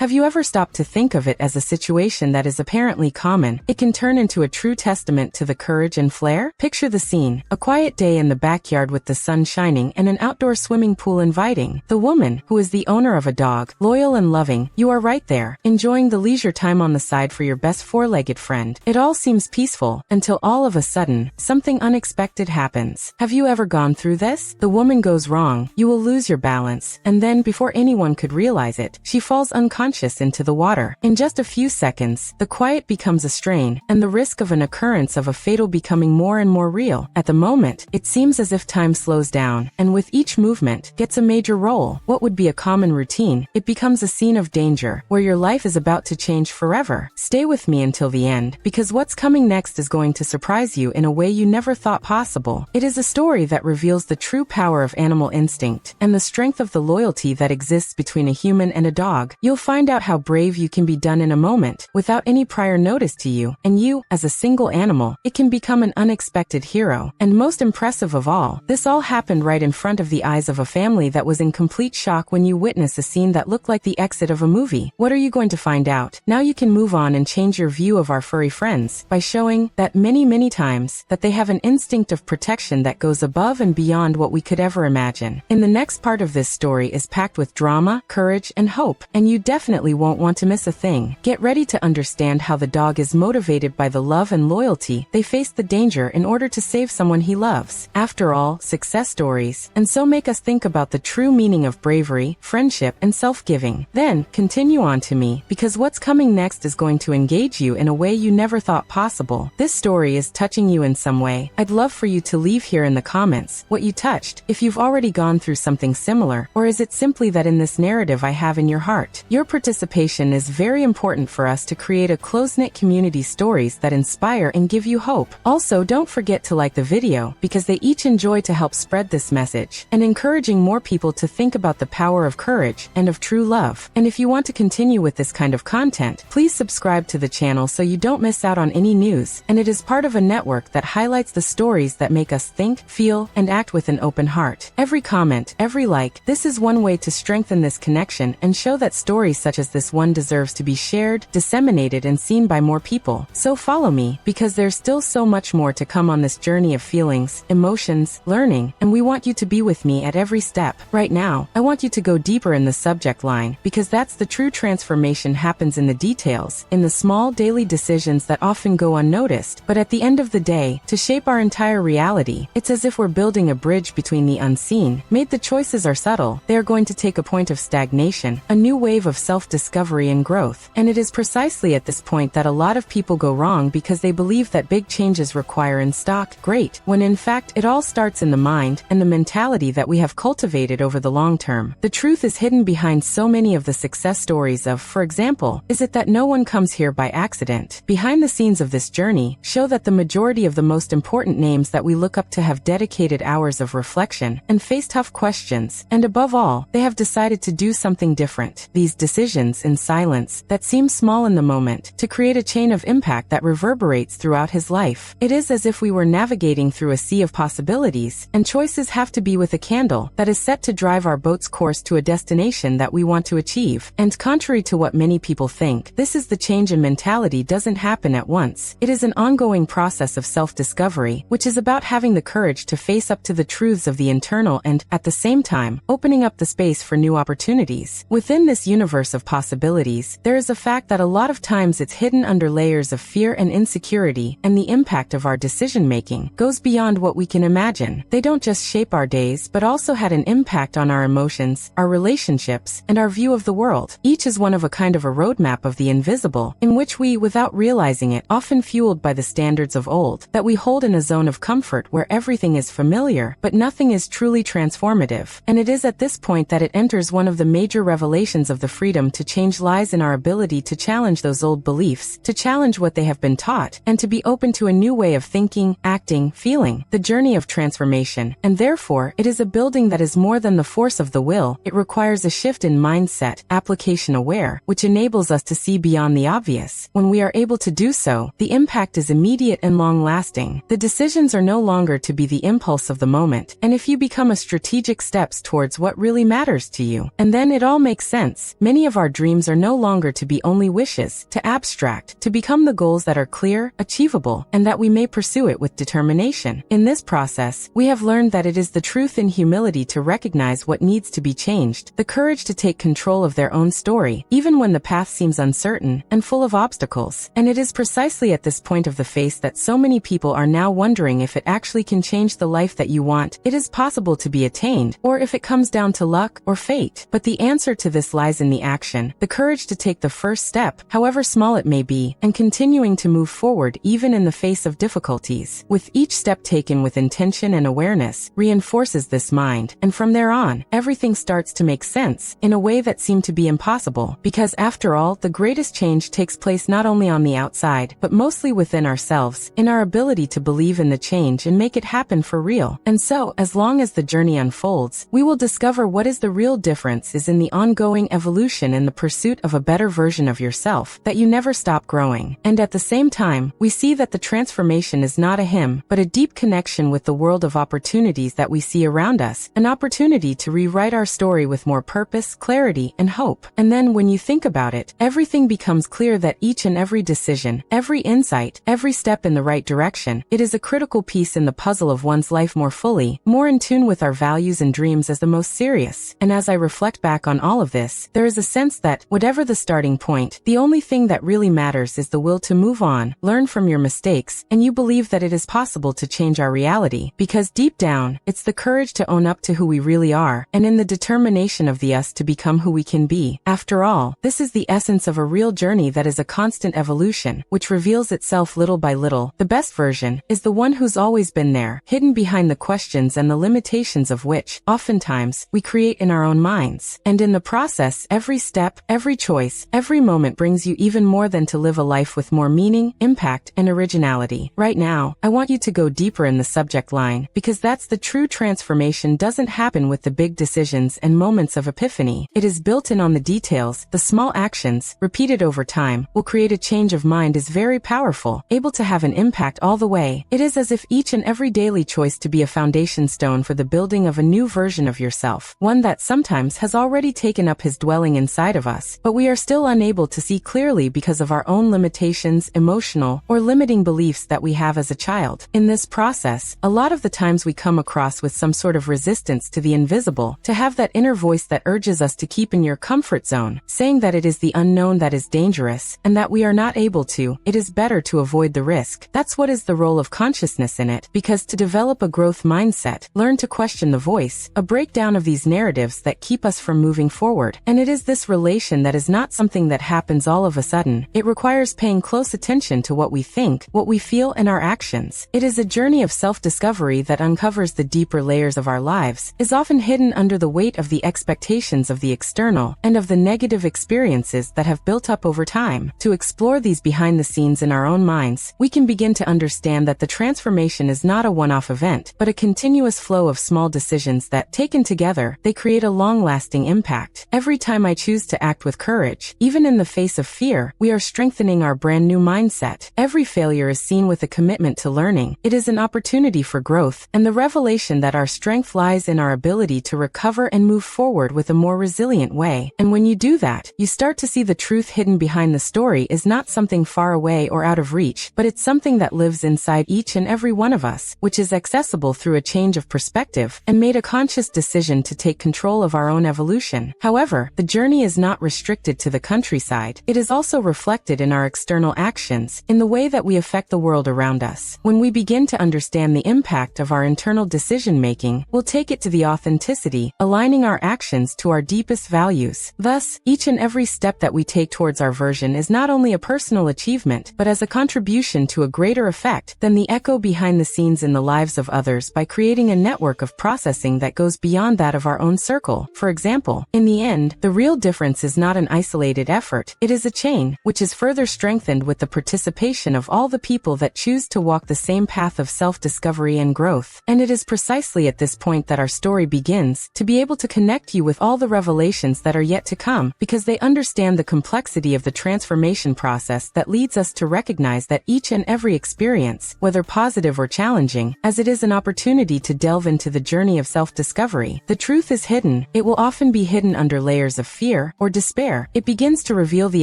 Have you ever stopped to think of it as a situation that is apparently common? It can turn into a true testament to the courage and flair? Picture the scene. A quiet day in the backyard with the sun shining and an outdoor swimming pool inviting. The woman, who is the owner of a dog, loyal and loving, you are right there, enjoying the leisure time on the side for your best four-legged friend. It all seems peaceful, until all of a sudden, something unexpected happens. Have you ever gone through this? The woman goes wrong, you will lose your balance, and then, before anyone could realize it, she falls unconscious into the water. In just a few seconds, the quiet becomes a strain, and the risk of an occurrence of a fatal becoming more and more real. At the moment, it seems as if time slows down, and with each movement, gets a major role. What would be a common routine, it becomes a scene of danger, where your life is about to change forever. Stay with me until the end, because what's coming next is going to surprise you in a way you never thought possible. It is a story that reveals the true power of animal instinct, and the strength of the loyalty that exists between a human and a dog. You'll find out how brave you can be done in a moment, without any prior notice to you, and you, as a single animal, it can become an unexpected hero. And most impressive of all, this all happened right in front of the eyes of a family that was in complete shock when you witness a scene that looked like the exit of a movie. What are you going to find out? Now you can move on and change your view of our furry friends, by showing that many times, that they have an instinct of protection that goes above and beyond what we could ever imagine. In the next part of this story is packed with drama, courage, and hope, and you definitely won't want to miss a thing. Get ready to understand how the dog is motivated by the love and loyalty they face the danger in order to save someone he loves. After all, success stories, and so make us think about the true meaning of bravery, friendship, and self-giving. Then, continue on to me, because what's coming next is going to engage you in a way you never thought possible. This story is touching you in some way. I'd love for you to leave here in the comments what you touched, if you've already gone through something similar, or is it simply that in this narrative I have in your heart? Your participation is very important for us to create a close-knit community, stories that inspire and give you hope. Also, don't forget to like the video, because they each enjoy to help spread this message, and encouraging more people to think about the power of courage and of true love. And if you want to continue with this kind of content, please subscribe to the channel so you don't miss out on any news, and it is part of a network that highlights the stories that make us think, feel, and act with an open heart. Every comment, every like, this is one way to strengthen this connection and show that stories such as this one deserves to be shared, disseminated, and seen by more people. So follow me, because there's still so much more to come on this journey of feelings, emotions, learning, and we want you to be with me at every step. Right now, I want you to go deeper in the subject line, because that's the true transformation happens in the details, in the small daily decisions that often go unnoticed, but at the end of the day, to shape our entire reality. It's as if we're building a bridge between the unseen. Made the choices are subtle, they are going to take a point of stagnation, a new wave of self-discovery and growth. And it is precisely at this point that a lot of people go wrong, because they believe that big changes require in stock, great, when in fact it all starts in the mind and the mentality that we have cultivated over the long term. The truth is hidden behind so many of the success stories of, for example, is it that no one comes here by accident. Behind the scenes of this journey show that the majority of the most important names that we look up to have dedicated hours of reflection and face tough questions, and above all, they have decided to do something different. These decisions in silence that seem small in the moment, to create a chain of impact that reverberates throughout his life. It is as if we were navigating through a sea of possibilities, and choices have to be with a candle that is set to drive our boat's course to a destination that we want to achieve. And contrary to what many people think, this is the change in mentality doesn't happen at once. It is an ongoing process of self-discovery, which is about having the courage to face up to the truths of the internal and, at the same time, opening up the space for new opportunities. Within this universe of possibilities, there is a fact that a lot of times it's hidden under layers of fear and insecurity, and the impact of our decision-making goes beyond what we can imagine. They don't just shape our days, but also had an impact on our emotions, our relationships, and our view of the world. Each is one of a kind of a roadmap of the invisible, in which we, without realizing it, often fueled by the standards of old, that we hold in a zone of comfort where everything is familiar, but nothing is truly transformative. And it is at this point that it enters one of the major revelations of the freedom to change lies in our ability to challenge those old beliefs, to challenge what they have been taught, and to be open to a new way of thinking, acting, feeling. The journey of transformation, and therefore, it is a building that is more than the force of the will. It requires a shift in mindset, application aware, which enables us to see beyond the obvious. When we are able to do so, the impact is immediate and long-lasting. The decisions are no longer to be the impulse of the moment, and if you become a strategic steps towards what really matters to you, and then it all makes sense. Many of of our dreams are no longer to be only wishes, to abstract, to become the goals that are clear, achievable, and that we may pursue it with determination. In this process, we have learned that it is the truth in humility to recognize what needs to be changed, the courage to take control of their own story, even when the path seems uncertain and full of obstacles. And it is precisely at this point of the face that so many people are now wondering if it actually can change the life that you want, it is possible to be attained, or if it comes down to luck or fate. But the answer to this lies in the action, the courage to take the first step, however small it may be, and continuing to move forward even in the face of difficulties. With each step taken with intention and awareness, reinforces this mind, and from there on, everything starts to make sense, in a way that seemed to be impossible. Because after all, the greatest change takes place not only on the outside, but mostly within ourselves, in our ability to believe in the change and make it happen for real. And so, as long as the journey unfolds, we will discover what is the real difference is in the ongoing evolution and the pursuit of a better version of yourself, that you never stop growing. And at the same time, we see that the transformation is not a whim, but a deep connection with the world of opportunities that we see around us, an opportunity to rewrite our story with more purpose, clarity, and hope. And then when you think about it, everything becomes clear that each and every decision, every insight, every step in the right direction, it is a critical piece in the puzzle of one's life more fully, more in tune with our values and dreams as the most serious. And as I reflect back on all of this, there is a sense that, whatever the starting point, the only thing that really matters is the will to move on, learn from your mistakes, and you believe that it is possible to change our reality. Because deep down, it's the courage to own up to who we really are, and in the determination of the us to become who we can be. After all, this is the essence of a real journey that is a constant evolution, which reveals itself little by little. The best version is the one who's always been there, hidden behind the questions and the limitations of which, oftentimes, we create in our own minds. And in the process, every step, every choice, every moment brings you even more than to live a life with more meaning, impact, and originality. Right now, I want you to go deeper in the subject line, because that's the true transformation doesn't happen with the big decisions and moments of epiphany. It is built in on the details, the small actions, repeated over time, will create a change of mind is very powerful, able to have an impact all the way. It is as if each and every daily choice to be a foundation stone for the building of a new version of yourself, one that sometimes has already taken up his dwelling inside of us, but we are still unable to see clearly because of our own limitations, emotional, or limiting beliefs that we have as a child. In this process, a lot of the times we come across with some sort of resistance to the invisible, to have that inner voice that urges us to keep in your comfort zone, saying that it is the unknown that is dangerous, and that we are not able to, it is better to avoid the risk. That's what is the role of consciousness in it, because to develop a growth mindset, learn to question the voice, a breakdown of these narratives that keep us from moving forward. And it is this relation that is not something that happens all of a sudden. It requires paying close attention to what we think, what we feel, and our actions. It is a journey of self-discovery that uncovers the deeper layers of our lives, is often hidden under the weight of the expectations of the external, and of the negative experiences that have built up over time. To explore these behind the scenes in our own minds, we can begin to understand that the transformation is not a one-off event, but a continuous flow of small decisions that, taken together, they create a long-lasting impact. Every time I choose to act with courage, even in the face of fear, we are strengthening our brand new mindset. Every failure is seen with a commitment to learning. It is an opportunity for growth, and the revelation that our strength lies in our ability to recover and move forward with a more resilient way. And when you do that, you start to see the truth hidden behind the story is not something far away or out of reach, but it's something that lives inside each and every one of us, which is accessible through a change of perspective, and made a conscious decision to take control of our own evolution. However, the journey is not restricted to the countryside. It is also reflected in our external actions, in the way that we affect the world around us. When we begin to understand the impact of our internal decision-making, we'll take it to the authenticity, aligning our actions to our deepest values. Thus, each and every step that we take towards our version is not only a personal achievement, but as a contribution to a greater effect than the echo behind the scenes in the lives of others by creating a network of processing that goes beyond that of our own circle. For example, in the end, the real difference is not an isolated effort. It is a chain, which is further strengthened with the participation of all the people that choose to walk the same path of self-discovery and growth. And it is precisely at this point that our story begins, to be able to connect you with all the revelations that are yet to come, because they understand the complexity of the transformation process that leads us to recognize that each and every experience, whether positive or challenging, as it is an opportunity to delve into the journey of self-discovery. The truth is hidden. It will often be hidden under layers of fear, fear, or despair. It begins to reveal the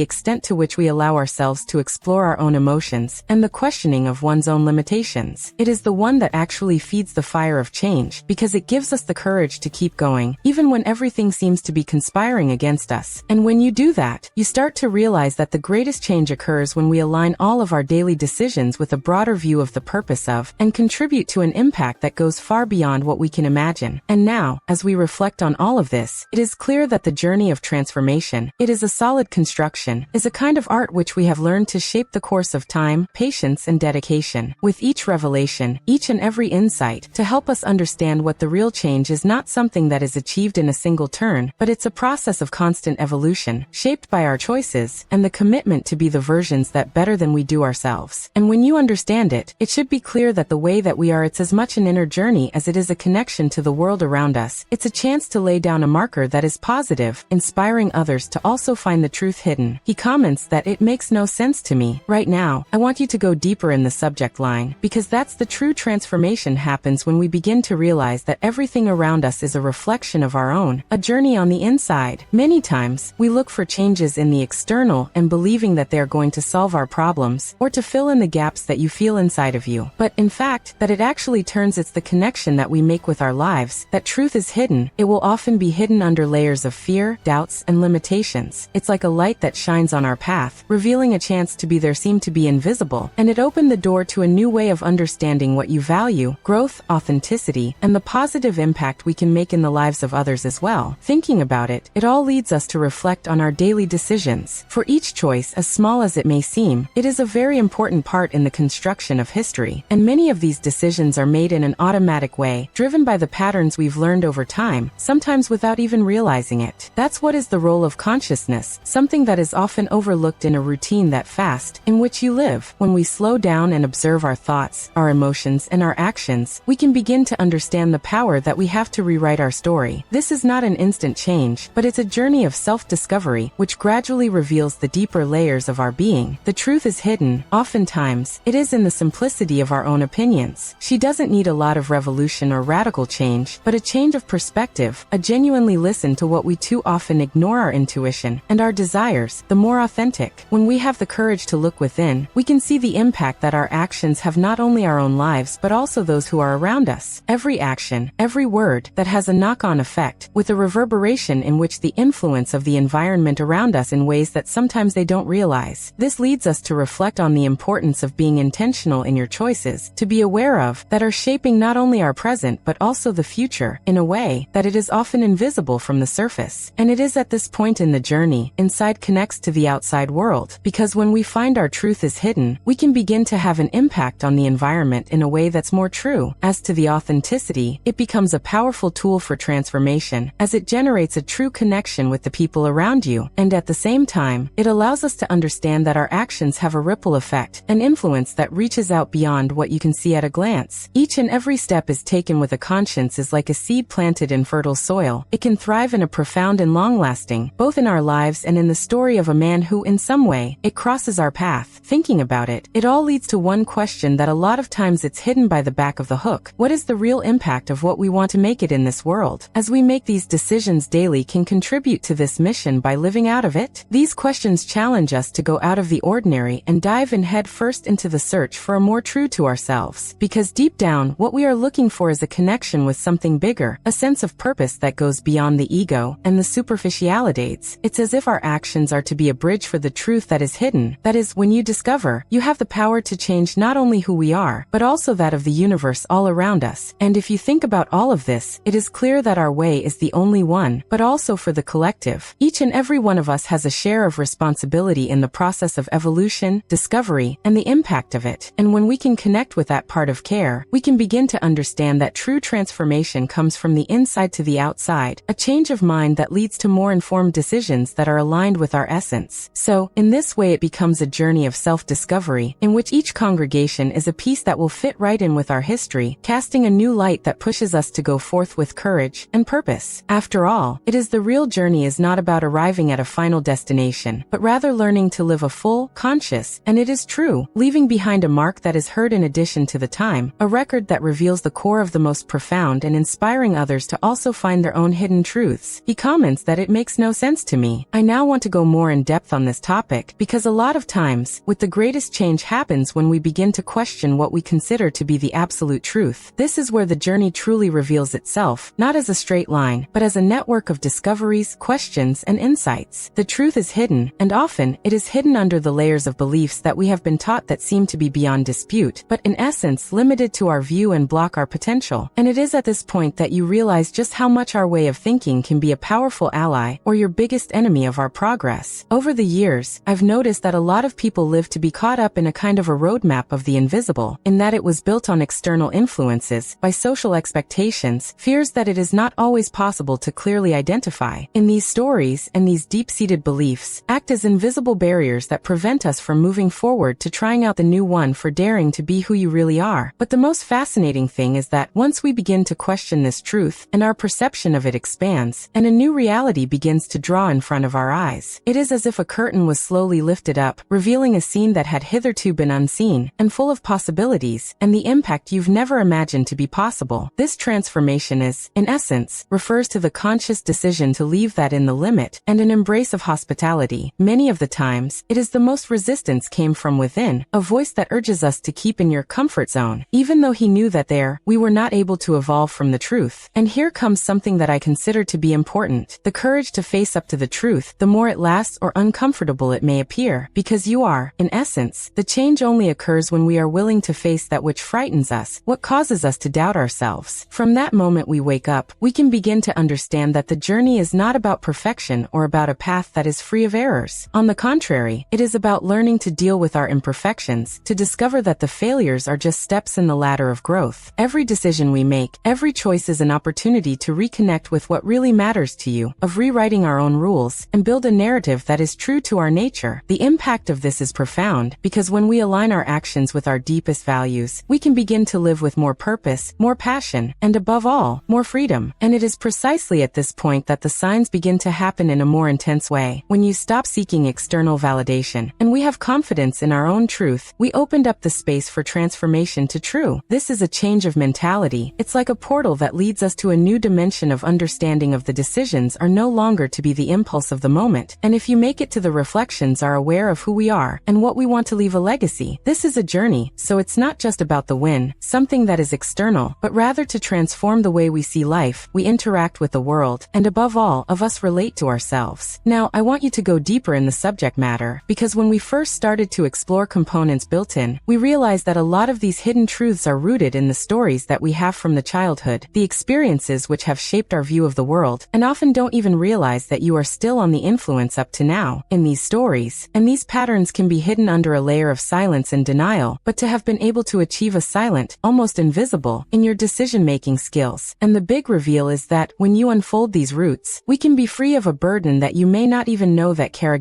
extent to which we allow ourselves to explore our own emotions and the questioning of one's own limitations. It is the one that actually feeds the fire of change, because it gives us the courage to keep going, even when everything seems to be conspiring against us. And when you do that, you start to realize that the greatest change occurs when we align all of our daily decisions with a broader view of the purpose of, and contribute to an impact that goes far beyond what we can imagine. And now, as we reflect on all of this, it is clear that the journey of transformation, it is a solid construction, is a kind of art which we have learned to shape the course of time, patience, and dedication. With each revelation, each and every insight, to help us understand what the real change is not something that is achieved in a single turn, but it's a process of constant evolution, shaped by our choices, and the commitment to be the versions that better than we do ourselves. And when you understand it, it should be clear that the way that we are, it's as much an inner journey as it is a connection to the world around us. It's a chance to lay down a marker that is positive, inspiring others to also find the truth hidden. He comments that it makes no sense to me. Right now, I want you to go deeper in the subject line, because that's the true transformation happens when we begin to realize that everything around us is a reflection of our own, a journey on the inside. Many times, we look for changes in the external and believing that they're going to solve our problems, or to fill in the gaps that you feel inside of you. But in fact, that it actually turns it's the connection that we make with our lives. That truth is hidden. It will often be hidden under layers of fear, doubts, and limitations. It's like a light that shines on our path, revealing a chance to be there seemed to be invisible, and it opened the door to a new way of understanding what you value, growth, authenticity, and the positive impact we can make in the lives of others as well. Thinking about it, it all leads us to reflect on our daily decisions. For each choice, as small as it may seem, it is a very important part in the construction of history, and many of these decisions are made in an automatic way, driven by the patterns we've learned over time, sometimes without even realizing it. That's what is the role of consciousness, something that is often overlooked in a routine that fast, in which you live. When we slow down and observe our thoughts, our emotions, and our actions, we can begin to understand the power that we have to rewrite our story. This is not an instant change, but it's a journey of self-discovery, which gradually reveals the deeper layers of our being. The truth is hidden. Oftentimes, it is in the simplicity of our own opinions. She doesn't need a lot of revolution or radical change, but a change of perspective, a genuinely listen to what we too often ignore, our intuition, and our desires, the more authentic. When we have the courage to look within, we can see the impact that our actions have not only our own lives but also those who are around us. Every action, every word, that has a knock-on effect, with a reverberation in which the influence of the environment around us in ways that sometimes they don't realize. This leads us to reflect on the importance of being intentional in your choices, to be aware of, that are shaping not only our present but also the future, in a way that it is often invisible from the surface. And it is at this point in the journey, inside connects to the outside world, because when we find our truth is hidden, we can begin to have an impact on the environment in a way that's more true. As to the authenticity, it becomes a powerful tool for transformation, as it generates a true connection with the people around you, and at the same time, it allows us to understand that our actions have a ripple effect, an influence that reaches out beyond what you can see at a glance. Each and every step is taken with a conscience, is like a seed planted in fertile soil. It can thrive in a profound and long-lasting, both in our lives and in the story of a man who, in some way, it crosses our path. Thinking about it, it all leads to one question that a lot of times it's hidden by the back of the hook. What is the real impact of what we want to make it in this world? As we make these decisions daily, can contribute to this mission by living out of it? These questions challenge us to go out of the ordinary and dive in head first into the search for a more true to ourselves. Because deep down, what we are looking for is a connection with something bigger, a sense of purpose that goes beyond the ego and the superficialities. It's as if our actions are to be a bridge for the truth that is hidden. That is, when you discover, you have the power to change not only who we are, but also that of the universe all around us. And if you think about all of this, it is clear that our way is the only one, but also for the collective. Each and every one of us has a share of responsibility in the process of evolution, discovery, and the impact of it. And when we can connect with that part of care, we can begin to understand that true transformation comes from the inside to the outside, a change of mind that leads to more informed decisions that are aligned with our essence. So, in this way, it becomes a journey of self-discovery, in which each congregation is a piece that will fit right in with our history, casting a new light that pushes us to go forth with courage and purpose. After all, it is the real journey is not about arriving at a final destination, but rather learning to live a full, conscious, and it is true, leaving behind a mark that is heard in addition to the time, a record that reveals the core of the most profound and inspiring others to also find their own hidden truths. He comments that it makes makes no sense to me. I now want to go more in depth on this topic because a lot of times, with the greatest change happens when we begin to question what we consider to be the absolute truth. This is where the journey truly reveals itself, not as a straight line, but as a network of discoveries, questions, and insights. The truth is hidden, and often, it is hidden under the layers of beliefs that we have been taught that seem to be beyond dispute, but in essence limited to our view and block our potential. And it is at this point that you realize just how much our way of thinking can be a powerful ally or your biggest enemy of our progress. Over the years, I've noticed that a lot of people live to be caught up in a kind of a roadmap of the invisible, in that it was built on external influences, by social expectations, fears that it is not always possible to clearly identify. In these stories and these deep-seated beliefs, act as invisible barriers that prevent us from moving forward to trying out the new one for daring to be who you really are. But the most fascinating thing is that once we begin to question this truth, and our perception of it expands, and a new reality begins to draw in front of our eyes. It is as if a curtain was slowly lifted up, revealing a scene that had hitherto been unseen, and full of possibilities, and the impact you've never imagined to be possible. This transformation is, in essence, refers to the conscious decision to leave that in the limit, and an embrace of hospitality. Many of the times, it is the most resistance came from within, a voice that urges us to keep in your comfort zone, even though he knew that we were not able to evolve from the truth. And here comes something that I consider to be important: the courage to face up to the truth, the more it lasts or uncomfortable it may appear, because you are, in essence, the change only occurs when we are willing to face that which frightens us, what causes us to doubt ourselves. From that moment we wake up, we can begin to understand that the journey is not about perfection or about a path that is free of errors. On the contrary, it is about learning to deal with our imperfections, to discover that the failures are just steps in the ladder of growth. Every decision we make, every choice is an opportunity to reconnect with what really matters to you, of rewriting our own rules, and build a narrative that is true to our nature. The impact of this is profound, because when we align our actions with our deepest values, we can begin to live with more purpose, more passion, and above all, more freedom. And it is precisely at this point that the signs begin to happen in a more intense way. When you stop seeking external validation, and we have confidence in our own truth, we opened up the space for transformation to true. This is a change of mentality. It's like a portal that leads us to a new dimension of understanding of the decisions are no longer to be the impulse of the moment, and if you make it to the reflections are aware of who we are, and what we want to leave a legacy. This is a journey, so it's not just about the win, something that is external, but rather to transform the way we see life, we interact with the world, and above all, of us relate to ourselves. Now, I want you to go deeper in the subject matter, because when we first started to explore components built in, we realized that a lot of these hidden truths are rooted in the stories that we have from the childhood, the experiences which have shaped our view of the world, and often don't even realize that you are still on the influence up to now, in these stories. And these patterns can be hidden under a layer of silence and denial, but to have been able to achieve a silent, almost invisible, in your decision-making skills. And the big reveal is that, when you unfold these roots, we can be free of a burden that you may not even know that carrying,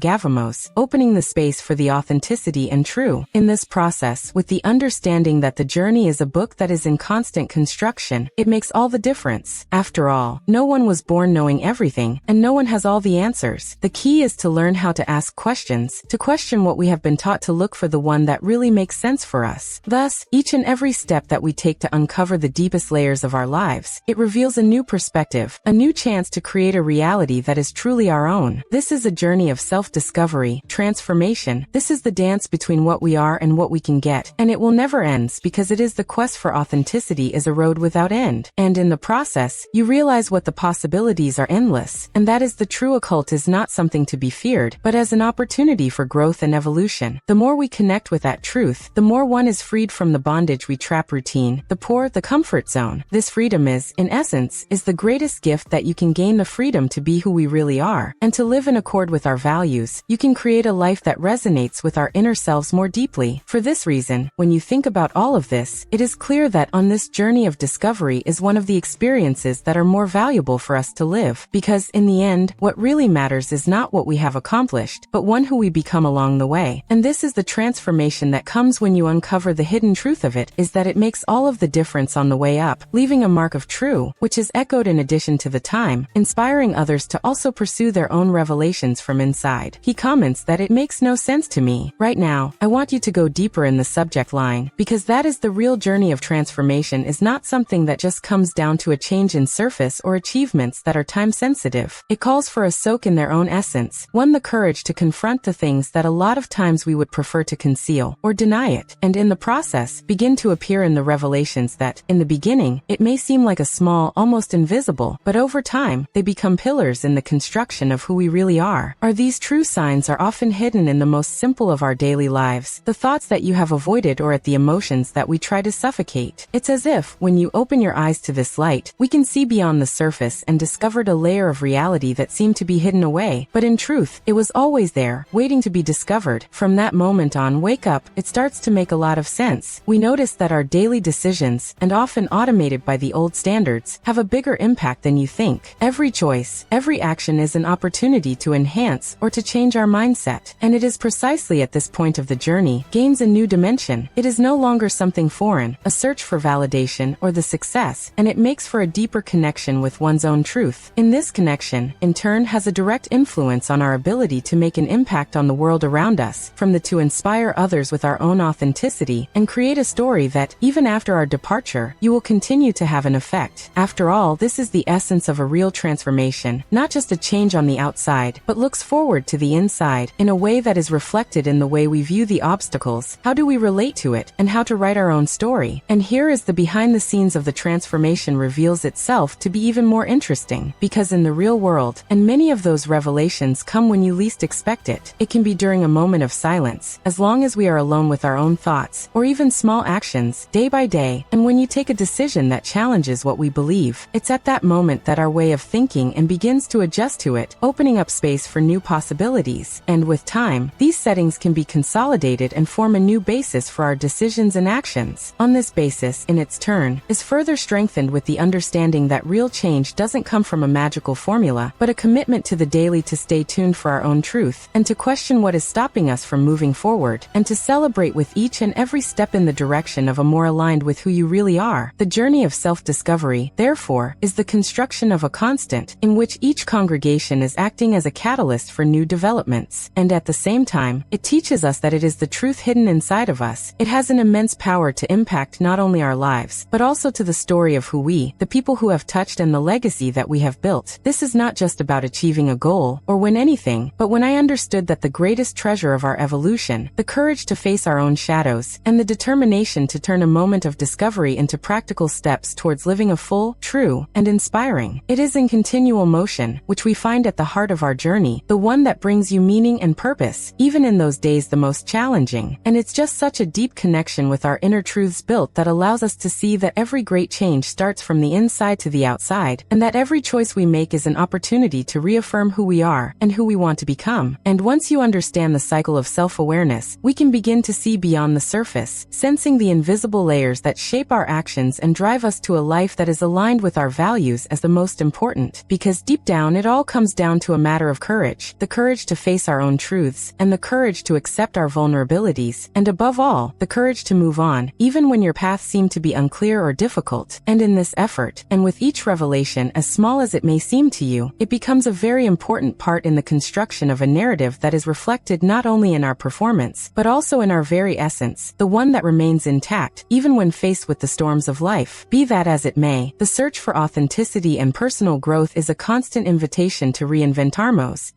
opening the space for the authenticity and true. In this process, with the understanding that the journey is a book that is in constant construction, it makes all the difference. After all, no one was born knowing everything, and no one has all the answers. The key is to learn how to ask questions, to question what we have been taught, to look for the one that really makes sense for us. Thus, each and every step that we take to uncover the deepest layers of our lives, it reveals a new perspective, a new chance to create a reality that is truly our own. This is a journey of self-discovery, transformation. This is the dance between what we are and what we can get, and it will never end, because it is the quest for authenticity is a road without end. And in the process, you realize what the possibilities are endless, and that is the true occult is not something to be feared, but as an opportunity for growth and evolution. The more we connect with that truth, the more one is freed from the bondage we trap: routine, the comfort zone. This freedom is, in essence, is the greatest gift that you can gain, the freedom to be who we really are, and to live in accord with our values. You can create a life that resonates with our inner selves more deeply. For this reason, when you think about all of this, it is clear that on this journey of discovery is one of the experiences that are more valuable for us to live, because in the end, what really matters is not what we have accomplished, but one who we become along the way. And this is the transformation that comes when you uncover the hidden truth of it, is that it makes all of the difference on the way up, leaving a mark of true, which is echoed in addition to the time, inspiring others to also pursue their own revelations from inside. He comments that it makes no sense to me. Right now, I want you to go deeper in the subject line, because that is the real journey of transformation, is not something that just comes down to a change in surface or achievements that are time sensitive. It calls for a soak in their own essence, the courage to confront the things that a lot of times we would prefer to conceal or deny it, and in the process, begin to appear in the revelations that, in the beginning, it may seem like a small, almost invisible, but over time, they become pillars in the construction of who we really are. These true signs are often hidden in the most simple of our daily lives, the thoughts that you have avoided or at the emotions that we try to suffocate. It's as if, when you open your eyes to this light, we can see beyond the surface and discovered a layer of reality that seemed to be hidden away, but in truth, it was always there, waiting to be discovered. From that moment on, wake up, it starts to make a lot of sense. We notice that our daily decisions, and often automated by the old standards, have a bigger impact than you think. Every choice, every action is an opportunity to enhance or to change our mindset. And it is precisely at this point of the journey, gains a new dimension. It is no longer something foreign, a search for validation or the success, and it makes for a deeper connection with one's own truth. In this connection, in turn, has a direct influence on our ability to make an impact on the world around us, from the to inspire others with our own authenticity, and create a story that, even after our departure, you will continue to have an effect. After all, this is the essence of a real transformation, not just a change on the outside, but looks forward to the inside, in a way that is reflected in the way we view the obstacles, how do we relate to it, and how to write our own story. And here is the behind the scenes of the transformation reveals itself to be even more interesting, because in the real world, and many of those revelations come when you least expect it. It can be during a moment of silence, as long as we are alone with our own thoughts, or even small actions, day by day, and when you take a decision that challenges what we believe. It's at that moment that our way of thinking and begins to adjust to it, opening up space for new possibilities. And with time, these settings can be consolidated and form a new basis for our decisions and actions. On this basis, in its turn, is further strengthened with the understanding that real change doesn't come from a magical formula, but a commitment to the daily to stay tuned for our own truth, and to question what is stopping us from moving forward, and to celebrate with each and every step in the direction of a more aligned with who you really are. The journey of self-discovery, therefore, is the construction of a constant, in which each congregation is acting as a catalyst for new developments. And at the same time, it teaches us that it is the truth hidden inside of us. It has an immense power to impact not only our lives, but also to the story of who we, the people who have touched, and the legacy that we have built. This is not just about achieving a goal, or win anything, but when I understood that the greatest treasure of our evolution, the courage to face our own shadows, and the determination to turn a moment of discovery into practical steps towards living a full, true, and inspiring. It is in continual motion, which we find at the heart of our journey, the one that brings you meaning and purpose, even in those days the most challenging. And it's just such a deep connection with our inner truths built that allows us to see that every great change starts from the inside to the outside, and that every choice we make is an opportunity to reaffirm who we are and who we want to become. And once you understand the cycle of self-awareness, we can begin to see beyond the surface, sensing the invisible layers that shape our actions and drive us to a life that is aligned with our values as the most important. Because deep down, it all comes down to a matter of courage, the courage to face our own truths, and the courage to accept our vulnerabilities, and above all, the courage to move on, even when your path seemed to be unclear or difficult. And in this effort, and with each revelation, as small as it may seem to you, it becomes a very important part in the construction of a narrative that is reflected not only in our performance, but also in our very essence, the one that remains intact, even when faced with the storms of life. Be that as it may, the search for authenticity and personal growth is a constant invitation to reinvent ourselves,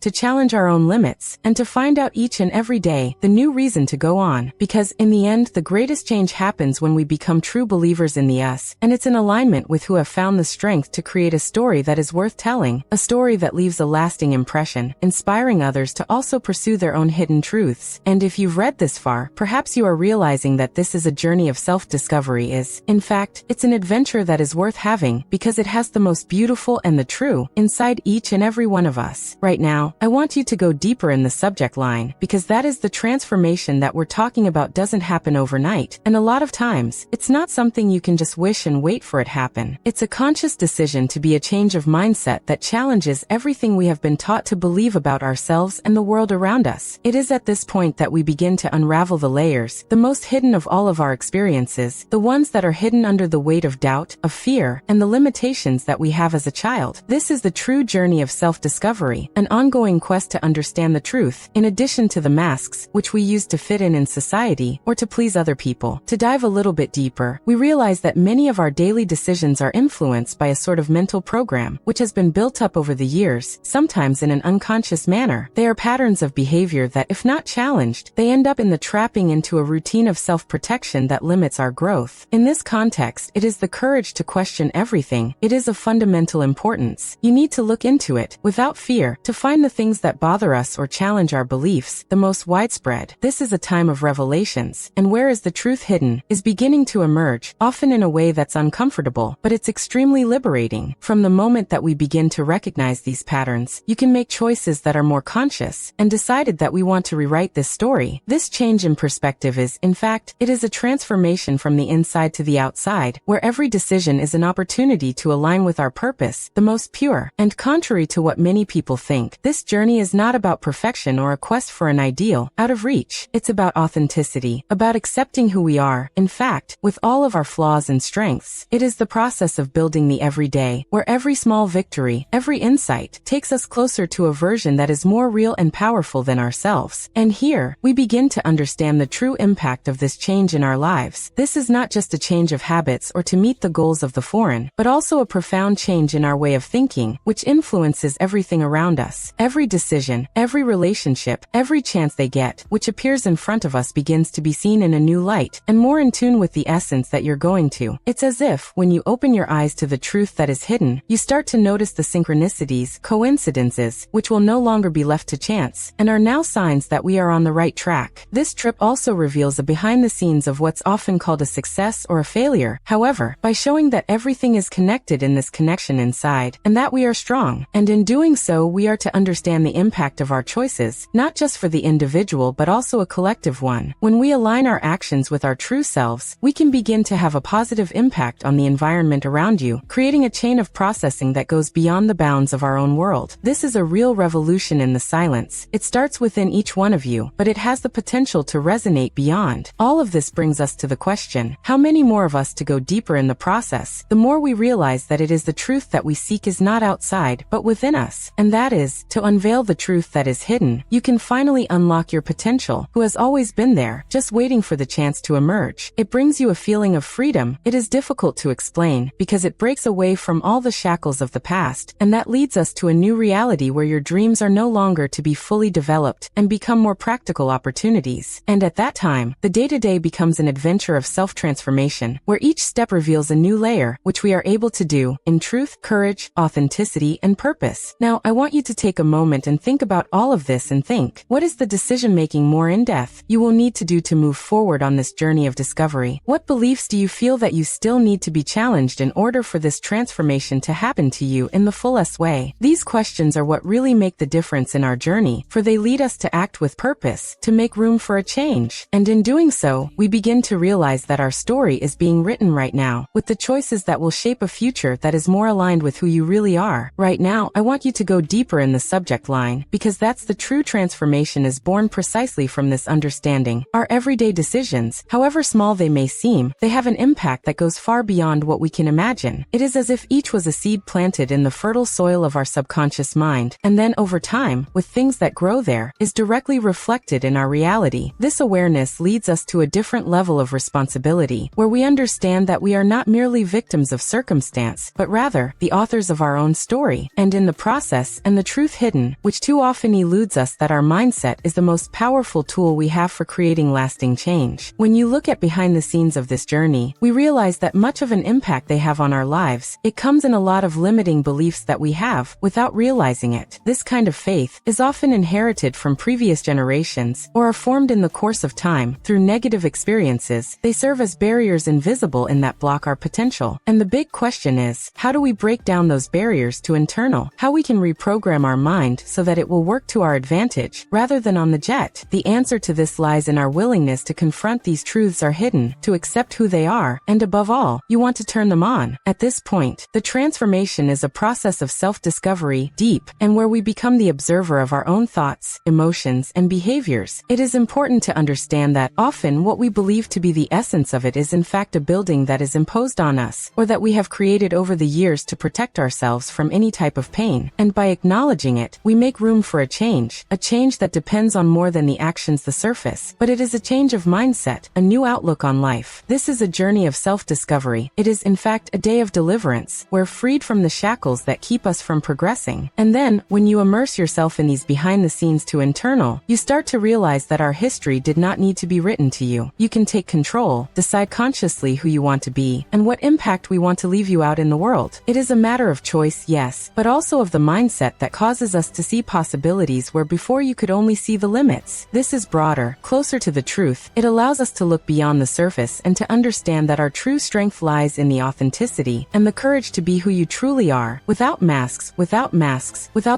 to challenge our own limits, and to find out each and every day the new reason to go on. Because, in the end, the greatest change happens when we become true believers in the us, and it's in alignment with who have found the strength to create a story that is worth telling, a story that leaves a lasting impression, inspiring others to also pursue their own hidden truths. And if you've read this far, perhaps you are realizing that this is a journey of self-discovery in fact, it's an adventure that is worth having, because it has the most beautiful and the true inside each and every one of us. Right now, I want you to go deeper in the subject line, because that is the transformation that we're talking about doesn't happen overnight, and a lot of times, it's not something you can just wish and wait for it happen. It's a conscious decision to be a change of mindset that challenges everything we have been taught to believe about ourselves and the world around us. It is at this point that we begin to unravel the layers, the most hidden of all of our experiences, the ones that are hidden under the weight of doubt, of fear, and the limitations that we have as a child. This is the true journey of self-discovery, an ongoing quest to understand the truth, in addition to the masks, which we use to fit in society, or to please other people. To dive a little bit deeper, we realize that many of our daily decisions are influenced by a sort of mental program, which has been built up over over the years, sometimes in an unconscious manner. They are patterns of behavior that, if not challenged, they end up in the trapping into a routine of self-protection that limits our growth. In this context, it is the courage to question everything. It is of fundamental importance. You need to look into it, without fear, to find the things that bother us or challenge our beliefs, the most widespread. This is a time of revelations, and where is the truth hidden, is beginning to emerge, often in a way that's uncomfortable, but it's extremely liberating. From the moment that we begin to recognize these patterns, you can make choices that are more conscious, and decided that we want to rewrite this story. This change in perspective is, in fact, it is a transformation from the inside to the outside, where every decision is an opportunity to align with our purpose, the most pure. And contrary to what many people think, this journey is not about perfection or a quest for an ideal out of reach. It's about authenticity, about accepting who we are, in fact, with all of our flaws and strengths. It is the process of building the everyday, where every small victory, every insight, takes us closer to a version that is more real and powerful than ourselves. And here, we begin to understand the true impact of this change in our lives. This is not just a change of habits or to meet the goals of the foreign, but also a profound change in our way of thinking, which influences everything around us. Every decision, every relationship, every chance they get, which appears in front of us, begins to be seen in a new light, and more in tune with the essence that you're going to. It's as if, when you open your eyes to the truth that is hidden, you start to notice the synchronicities, coincidences, which will no longer be left to chance, and are now signs that we are on the right track. This trip also reveals a behind the scenes of what's often called a success or a failure. However, by showing that everything is connected in this connection inside, and that we are strong, and in doing so we are to understand the impact of our choices, not just for the individual but also a collective one. When we align our actions with our true selves, we can begin to have a positive impact on the environment around you, creating a chain of processing that goes beyond the bounds of our own world. This is a real revolution in the silence. It starts within each one of you, but it has the potential to resonate beyond. All of this brings us to the question, how many more of us to go deeper in the process? The more we realize that it is the truth that we seek is not outside, but within us, and that is, to unveil the truth that is hidden, you can finally unlock your potential, who has always been there, just waiting for the chance to emerge. It brings you a feeling of freedom. It is difficult to explain, because it breaks away from all the shackles of the past, and that leads us to a new reality where your dreams are no longer to be fully developed, and become more practical opportunities. And at that time, the day-to-day becomes an adventure of self-transformation, where each step reveals a new layer, which we are able to do, in truth, courage, authenticity, and purpose. Now, I want you to take a moment and think about all of this and think, what is the decision-making more in-depth you will need to do to move forward on this journey of discovery? What beliefs do you feel that you still need to be challenged in order for this transformation to happen to you in the fullest way? These questions are what really make the difference in our journey, for they lead us to act with purpose, to make room for a change. And in doing so, we begin to realize that our story is being written right now, with the choices that will shape a future that is more aligned with who you really are. Right now, I want you to go deeper in the subject line, because that's the true transformation is born precisely from this understanding. Our everyday decisions, however small they may seem, they have an impact that goes far beyond what we can imagine. It is as if each was a seed planted in the fertile soil of our subconscious mind, and then over time, with things that grow there, is directly reflected in our reality. This awareness leads us to a different level of responsibility, where we understand that we are not merely victims of circumstance, but rather, the authors of our own story, and in the process, and the truth hidden, which too often eludes us, that our mindset is the most powerful tool we have for creating lasting change. When you look at behind the scenes of this journey, we realize that much of an impact they have on our lives, it comes in a lot of limiting beliefs that we have, without realizing it. This kind of faith is often inherited from previous generations, or are formed in the course of time, through negative experiences. They serve as barriers invisible in that block our potential. And the big question is, how do we break down those barriers to internal? How we can reprogram our mind so that it will work to our advantage, rather than on the jet? The answer to this lies in our willingness to confront these truths are hidden, to accept who they are, and above all, you want to turn them on. At this point, the transformation is a process of self-discovery, deep, and where we become the observer of our own thoughts, emotions, and behaviors. It is important to understand that, often what we believe to be the essence of it is in fact a building that is imposed on us, or that we have created over the years to protect ourselves from any type of pain. And by acknowledging it, we make room for a change that depends on more than the actions the surface, but it is a change of mindset, a new outlook on life. This is a journey of self-discovery. It is in fact a day of deliverance, where freed from the shackles that keep us us from progressing. And then, when you immerse yourself in these behind-the-scenes to internal, you start to realize that our history did not need to be written to you. You can take control, decide consciously who you want to be, and what impact we want to leave you out in the world. It is a matter of choice, yes, but also of the mindset that causes us to see possibilities where before you could only see the limits. This is broader, closer to the truth. It allows us to look beyond the surface and to understand that our true strength lies in the authenticity and the courage to be who you truly are, without masks, without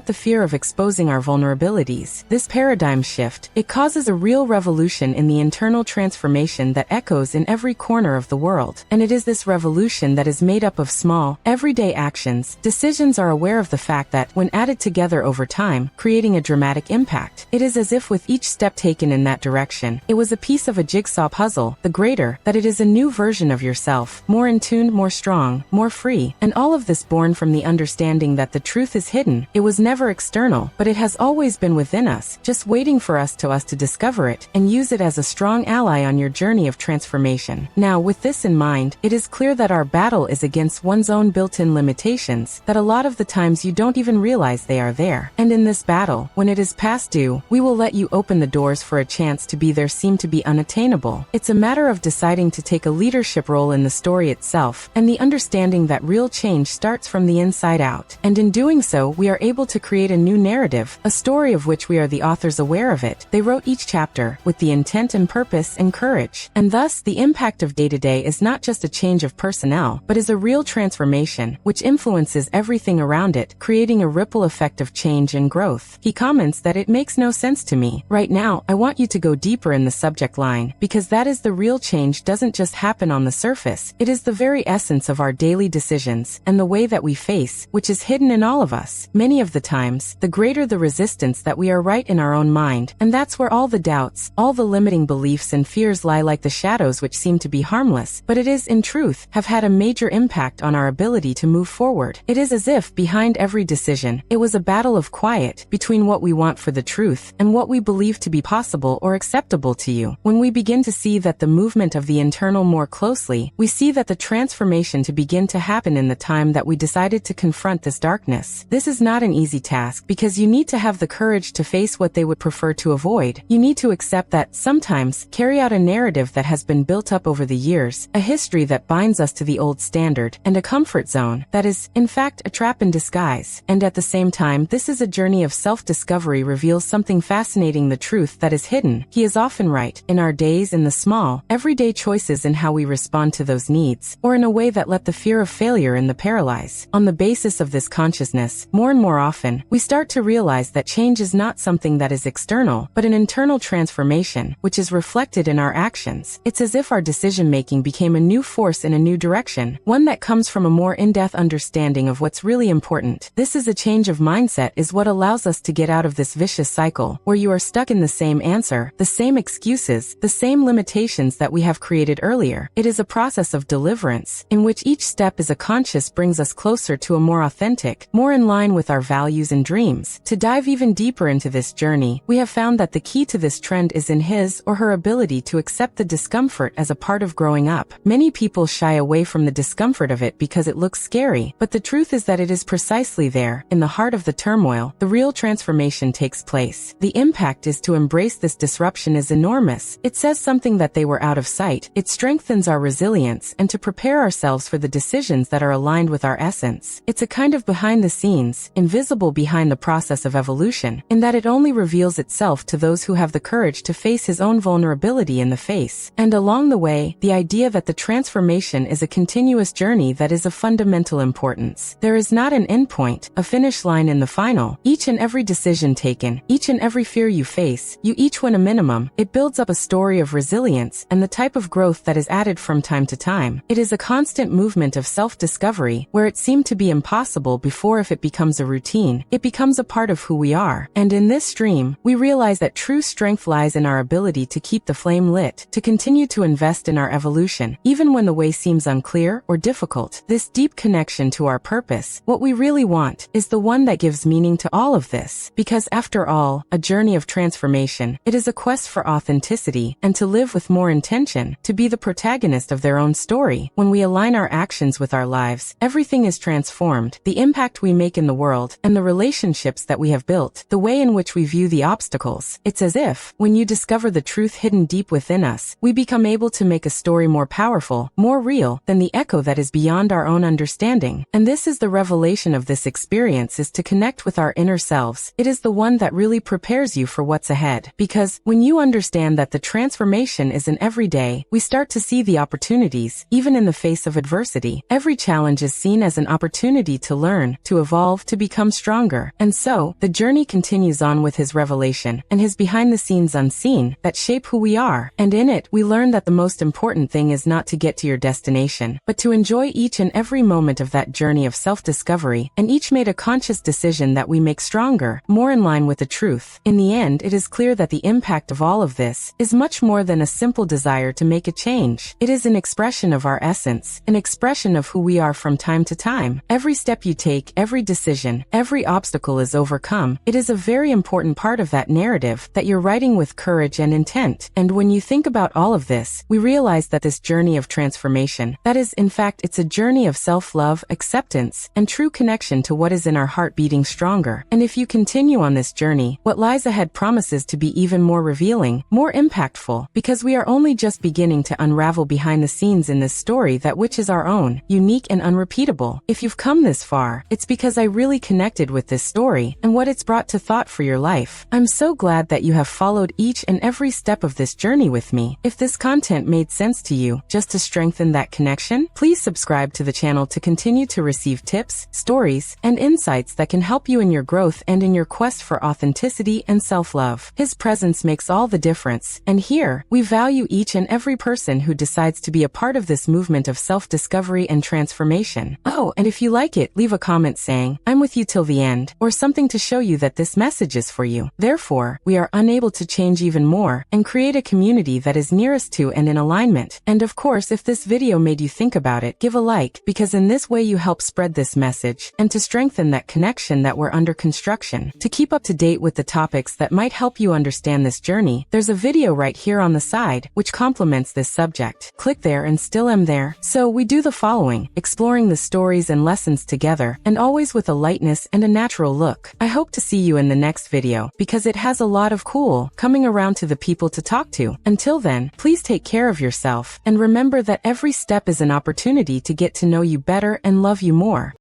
the fear of exposing our vulnerabilities. This paradigm shift, it causes a real revolution in the internal transformation that echoes in every corner of the world. And it is this revolution that is made up of small, everyday actions. Decisions are aware of the fact that, when added together over time, creating a dramatic impact. It is as if with each step taken in that direction, it was a piece of a jigsaw puzzle, the greater that it is a new version of yourself, more in tune, more strong, more free. And all of this born from the understanding that the truth is hidden. It was never external, but it has always been within us, just waiting for us to discover it and use it as a strong ally on your journey of transformation. Now, with this in mind, it is clear that our battle is against one's own built-in limitations, that a lot of the times you don't even realize they are there. And in this battle, when it is past due, we will let you open the doors for a chance to be there seem to be unattainable. It's a matter of deciding to take a leadership role in the story itself, and the understanding that real change starts from the inside out. And in doing so, we are able to create a new narrative, a story of which we are the authors aware of it. They wrote each chapter with the intent and purpose and courage. And thus, the impact of day-to-day is not just a change of personnel, but is a real transformation, which influences everything around it, creating a ripple effect of change and growth. He comments that it makes no sense to me. Right now, I want you to go deeper in the subject line, because that is the real change doesn't just happen on the surface. It is the very essence of our daily decisions, and the way that we face, which is hidden in all of us. Many of the times, the greater the resistance that we are right in our own mind, and that's where all the doubts, all the limiting beliefs and fears lie like the shadows which seem to be harmless, but it is, in truth, have had a major impact on our ability to move forward. It is as if, behind every decision, it was a battle of quiet, between what we want for the truth, and what we believe to be possible or acceptable to you. When we begin to see that the movement of the internal more closely, we see that the transformation to begin to happen in the time that we decided to confront this darkness. This is not an easy task, because you need to have the courage to face what they would prefer to avoid. You need to accept that, sometimes, carry out a narrative that has been built up over the years, a history that binds us to the old standard, and a comfort zone that is, in fact, a trap in disguise. And at the same time, this is a journey of self-discovery reveals something fascinating, the truth that is hidden. He is often right, in our days, in the small, everyday choices in how we respond to those needs, or in a way that let the fear of failure in the paralyze. On the basis of this consciousness, more and more often, we start to realize that change is not something that is external, but an internal transformation, which is reflected in our actions. It's as if our decision-making became a new force in a new direction, one that comes from a more in-depth understanding of what's really important. This is a change of mindset is what allows us to get out of this vicious cycle, where you are stuck in the same answer, the same excuses, the same limitations that we have created earlier. It is a process of deliverance, in which each step is a conscious brings us closer to a more authentic, more in line with our values and dreams. To dive even deeper into this journey, we have found that the key to this trend is in his or her ability to accept the discomfort as a part of growing up. Many people shy away from the discomfort of it because it looks scary, but the truth is that it is precisely there, in the heart of the turmoil, the real transformation takes place. The impact is to embrace this disruption is enormous. It says something that they were out of sight. It strengthens our resilience and to prepare ourselves for the decisions that are aligned with our essence. It's a kind of behind the scenes, invisible behind the process of evolution, in that it only reveals itself to those who have the courage to face his own vulnerability in the face. And along the way, the idea that the transformation is a continuous journey that is of fundamental importance. There is not an endpoint, a finish line in the final. Each and every decision taken, each and every fear you face, you each win a minimum. It builds up a story of resilience and the type of growth that is added from time to time. It is a constant movement of self-discovery, where it seemed to be impossible before. If it becomes a routine, it becomes a part of who we are. And in this stream, we realize that true strength lies in our ability to keep the flame lit, to continue to invest in our evolution, even when the way seems unclear or difficult. This deep connection to our purpose, what we really want, is the one that gives meaning to all of this. Because after all, a journey of transformation, it is a quest for authenticity, and to live with more intention, to be the protagonist of their own story. When we align our actions with our lives, everything is transformed. The the impact we make in the world, and the relationships that we have built, the way in which we view the obstacles. It's as if, when you discover the truth hidden deep within us, we become able to make a story more powerful, more real, than the echo that is beyond our own understanding. And this is the revelation of this experience, is to connect with our inner selves. It is the one that really prepares you for what's ahead. Because when you understand that the transformation is an everyday, we start to see the opportunities, even in the face of adversity. Every challenge is seen as an opportunity to learn, to evolve, to become stronger. And so, the journey continues on with his revelation, and his behind-the-scenes unseen, that shape who we are. And in it, we learn that the most important thing is not to get to your destination, but to enjoy each and every moment of that journey of self-discovery, and each made a conscious decision that we make stronger, more in line with the truth. In the end, it is clear that the impact of all of this is much more than a simple desire to make a change. It is an expression of our essence, an expression of who we are from time to time. Every step you take, every decision, every obstacle is overcome. It is a very important part of that narrative that you're writing with courage and intent. And when you think about all of this, we realize that this journey of transformation, that is, in fact, it's a journey of self-love, acceptance, and true connection to what is in our heart beating stronger. And if you continue on this journey, what lies ahead promises to be even more revealing, more impactful, because we are only just beginning to unravel behind the scenes in this story that which is our own, unique and unrepeatable. If you've come this far, it's because I really connected with this story and what it's brought to thought for your life. I'm so glad that you have followed each and every step of this journey with me. If this content made sense to you, just to strengthen that connection, please subscribe to the channel to continue to receive tips, stories, and insights that can help you in your growth and in your quest for authenticity and self-love. His presence makes all the difference, and here, we value each and every person who decides to be a part of this movement of self-discovery and transformation. Oh, and if you like it, leave a comment saying, "I'm with you till the end," or something to show you that this message is for you. Therefore, we are unable to change even more and create a community that is nearest to and in alignment. And of course, if this video made you think about it, give a like, because in this way you help spread this message and to strengthen that connection that we're under construction. To keep up to date with the topics that might help you understand this journey, there's a video right here on the side which complements this subject. Click there and still am there. So we do the following, exploring the stories and lessons together, and always with a lightness and a natural look. I hope to see you in the next video, because it has a lot of cool coming around to the people to talk to. Until then, please take care of yourself, and remember that every step is an opportunity to get to know you better and love you more.